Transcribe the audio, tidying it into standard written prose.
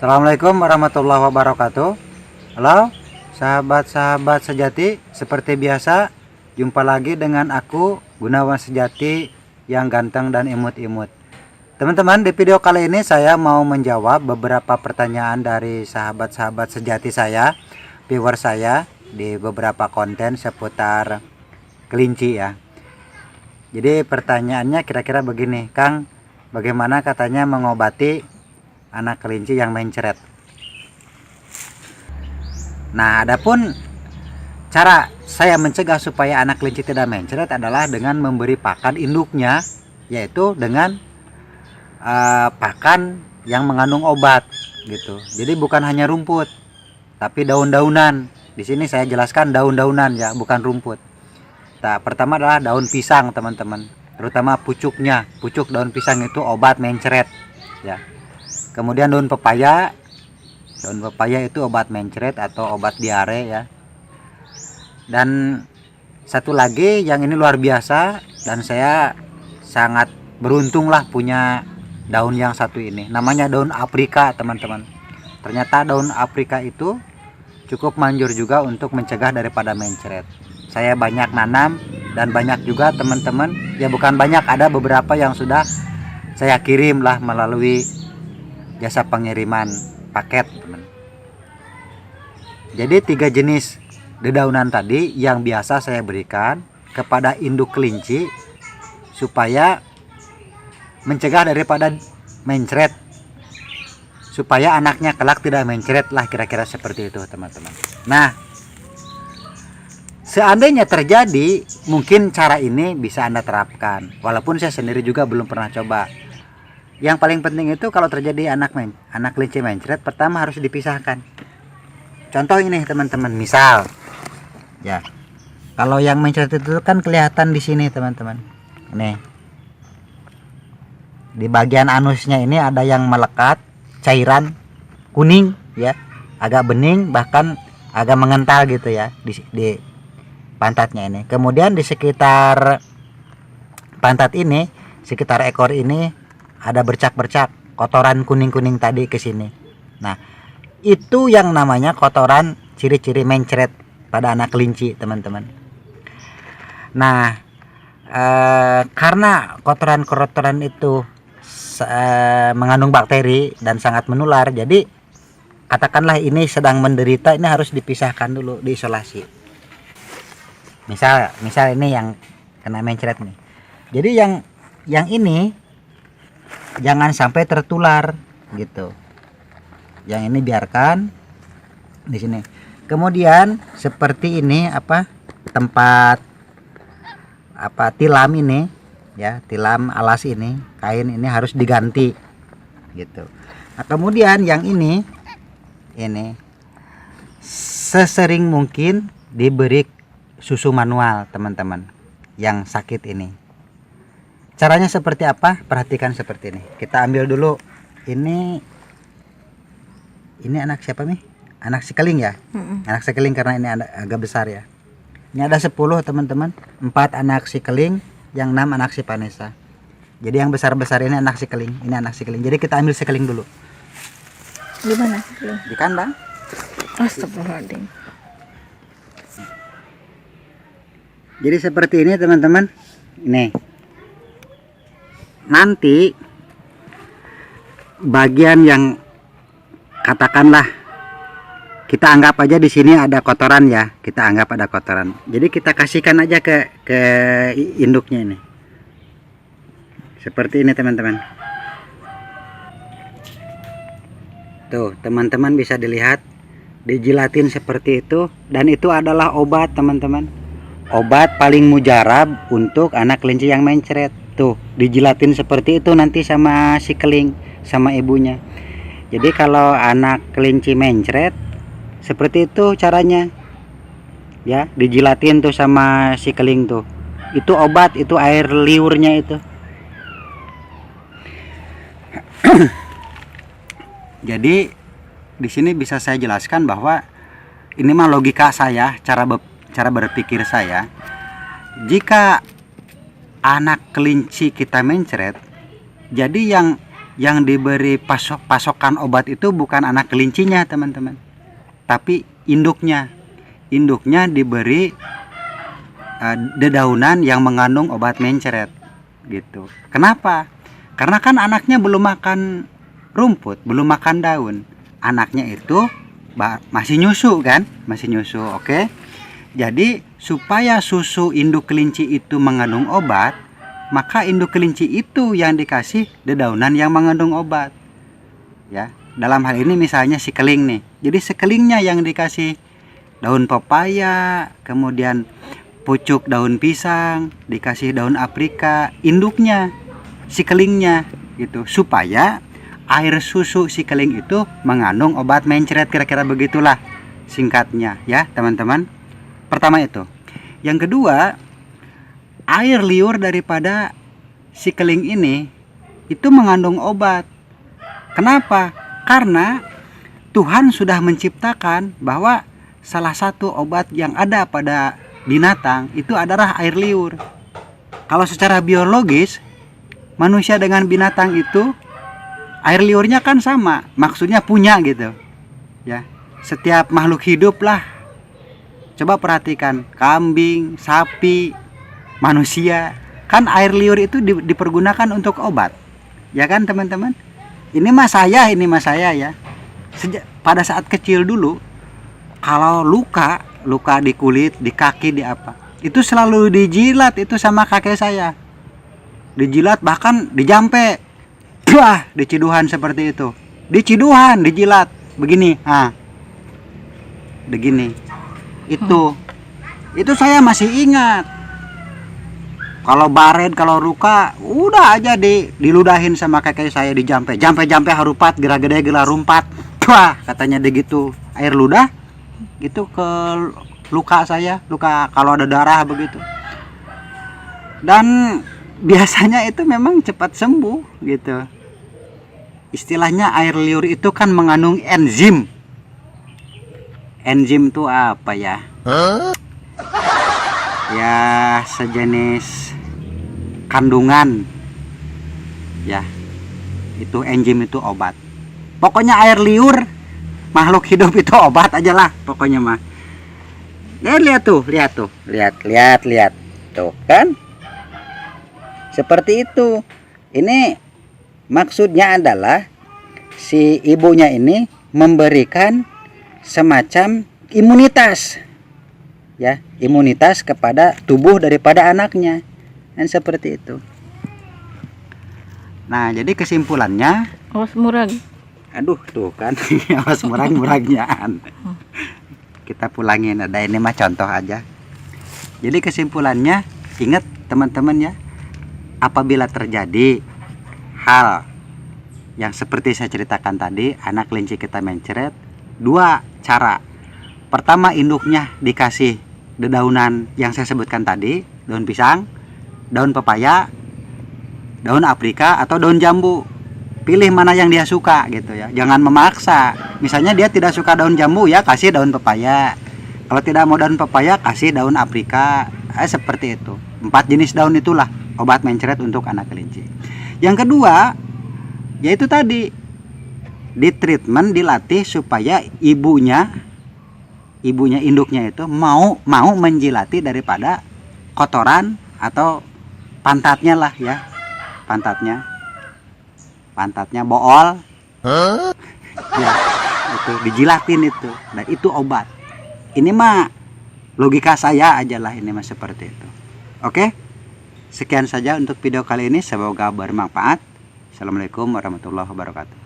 Assalamualaikum warahmatullahi wabarakatuh. Halo, sahabat-sahabat sejati. Seperti biasa, jumpa lagi dengan aku, Gunawan Sejati yang ganteng dan imut-imut. Teman-teman, di video kali ini saya mau menjawab beberapa pertanyaan dari sahabat-sahabat sejati saya, viewer saya, di beberapa konten seputar kelinci ya. Jadi pertanyaannya kira-kira begini, Kang, bagaimana katanya mengobati anak kelinci yang mencret? Nah, adapun cara saya mencegah supaya anak kelinci tidak mencret adalah dengan memberi pakan induknya, yaitu dengan pakan yang mengandung obat gitu. Jadi bukan hanya rumput, tapi daun-daunan. Di sini saya jelaskan daun-daunan ya, bukan rumput. Nah, pertama adalah daun pisang, teman-teman. Terutama pucuknya. Pucuk daun pisang itu obat mencret ya. Kemudian daun pepaya itu obat mencret atau obat diare ya. Dan satu lagi yang ini luar biasa, dan saya sangat beruntung lah punya daun yang satu ini. Namanya daun aprika, teman-teman. Ternyata daun aprika itu cukup manjur juga untuk mencegah daripada mencret. Saya banyak nanam dan banyak juga teman-teman, ya bukan banyak, ada beberapa yang sudah saya kirim lah melalui jasa pengiriman paket, teman. Jadi 3 jenis dedaunan tadi yang biasa saya berikan kepada induk kelinci supaya mencegah daripada mencret, supaya anaknya kelak tidak mencret lah, kira-kira seperti itu, teman-teman. Nah, seandainya terjadi, mungkin cara ini bisa Anda terapkan, walaupun saya sendiri juga belum pernah coba. Yang paling penting itu kalau terjadi anak kelinci mencret, pertama harus dipisahkan. Contoh ini, teman-teman, misal ya, kalau yang mencret itu kan kelihatan di sini, teman-teman. Nih, di bagian anusnya ini ada yang melekat cairan kuning ya, agak bening, bahkan agak mengental gitu ya di pantatnya ini. Kemudian di sekitar pantat ini, sekitar ekor ini ada bercak-bercak kotoran kuning-kuning tadi ke sini. Nah, itu yang namanya kotoran ciri-ciri mencret pada anak kelinci, teman-teman. Nah, karena kotoran-kotoran itu mengandung bakteri dan sangat menular, jadi katakanlah ini sedang menderita, ini harus dipisahkan dulu, diisolasi. Misal ini yang kena mencret nih. Jadi yang ini jangan sampai tertular gitu. Yang ini biarkan di sini. Kemudian seperti ini tempat tilam ini ya, tilam alas ini, kain ini harus diganti gitu. Nah, kemudian yang ini sesering mungkin diberi susu manual, teman-teman, yang sakit ini. Caranya seperti apa? Perhatikan seperti ini. Kita ambil dulu ini anak siapa nih? Anak sikeling ya. Anak sikeling karena ini agak besar ya. Ini ada 10, teman-teman. 4 anak sikeling, yang 6 anak si Vanessa. Jadi yang besar-besar ini anak sikeling. Ini anak sikeling. Jadi kita ambil sikeling dulu. Di mana sikeling? Di kandang. Astagfirullahaladzim. Jadi seperti ini, teman-teman. Ini. Nanti bagian yang katakanlah kita anggap aja di sini ada kotoran ya, kita anggap ada kotoran. Jadi kita kasihkan aja ke induknya ini. Seperti ini, teman-teman. Tuh, teman-teman bisa dilihat dijilatin seperti itu, dan itu adalah obat, teman-teman. Obat paling mujarab untuk anak kelinci yang mencret. Tuh, dijilatin seperti itu nanti sama si keling, sama ibunya. Jadi kalau anak kelinci mencret seperti itu caranya ya, dijilatin tuh sama si keling tuh. Itu obat, itu air liurnya itu. Jadi di sini bisa saya jelaskan bahwa ini mah logika saya, cara berpikir saya. Jika anak kelinci kita mencret, jadi yang yang diberi pasokan obat itu bukan anak kelincinya teman-teman, tapi induknya. Induknya diberi dedaunan yang mengandung obat mencret gitu. Kenapa? Karena kan anaknya belum makan rumput, belum makan daun. Anaknya itu masih nyusu kan, masih nyusu. Oke. Jadi supaya susu induk kelinci itu mengandung obat, maka induk kelinci itu yang dikasih dedaunan yang mengandung obat. Ya, dalam hal ini misalnya si keling nih. Jadi sekelingnya yang dikasih daun pepaya, kemudian pucuk daun pisang, dikasih daun aprika, induknya si kelingnya gitu, supaya air susu si keling itu mengandung obat mencret, kira-kira begitulah singkatnya ya teman-teman. Pertama itu. Yang kedua, air liur daripada si keling ini itu mengandung obat. Kenapa? Karena Tuhan sudah menciptakan bahwa salah satu obat yang ada pada binatang itu adalah air liur. Kalau secara biologis, manusia dengan binatang itu air liurnya kan sama, maksudnya punya gitu. Ya, setiap makhluk hidup lah. Coba perhatikan, kambing, sapi, manusia, kan air liur itu dipergunakan untuk obat. Ya kan teman-teman? Ini mah saya ya. Pada saat kecil dulu, kalau luka di kulit, di kaki, di apa, itu selalu dijilat itu sama kakek saya. Dijilat, bahkan dijampe. Wah, diciduhan seperti itu. Diciduhan, dijilat. Begini, begini. Itu saya masih ingat. Kalau baret, kalau luka, udah aja diludahin sama kakek saya, dijampe harupat, gerah gede gerah rumpat. Wah, katanya begitu air ludah gitu ke luka saya, luka kalau ada darah begitu. Dan biasanya itu memang cepat sembuh gitu. Istilahnya air liur itu kan mengandung enzim. Enzim itu apa ya? Ya sejenis kandungan. Ya. Itu enzim itu obat. Pokoknya air liur makhluk hidup itu obat aja lah pokoknya mah. Lihat tuh. Tuh kan? Seperti itu. Ini maksudnya adalah si ibunya ini memberikan semacam imunitas. Ya, imunitas kepada tubuh daripada anaknya. Dan seperti itu. Nah, jadi kesimpulannya, Awas murag. aduh tuh kan, awas murag-muragnya. Kita pulangin, ada ini mah contoh aja. Jadi kesimpulannya, ingat teman-teman ya, apabila terjadi hal yang seperti saya ceritakan tadi, anak kelinci kita mencret, dua cara. Pertama, induknya dikasih dedaunan yang saya sebutkan tadi, daun pisang, daun pepaya, daun aprika, atau daun jambu. Pilih mana yang dia suka gitu ya, jangan memaksa. Misalnya dia tidak suka daun jambu, ya kasih daun pepaya. Kalau tidak mau daun pepaya, kasih daun aprika. Seperti itu. 4 jenis daun itulah obat mencret untuk anak kelinci. Yang kedua, yaitu tadi, di treatment, dilatih supaya ibunya induknya itu mau menjilati daripada kotoran atau pantatnya lah ya, pantatnya bool. Ya, itu dijilatin itu, dan itu obat. Ini mah logika saya aja lah, ini mah seperti itu. Oke, sekian saja untuk video kali ini, semoga bermanfaat. Assalamualaikum warahmatullahi wabarakatuh.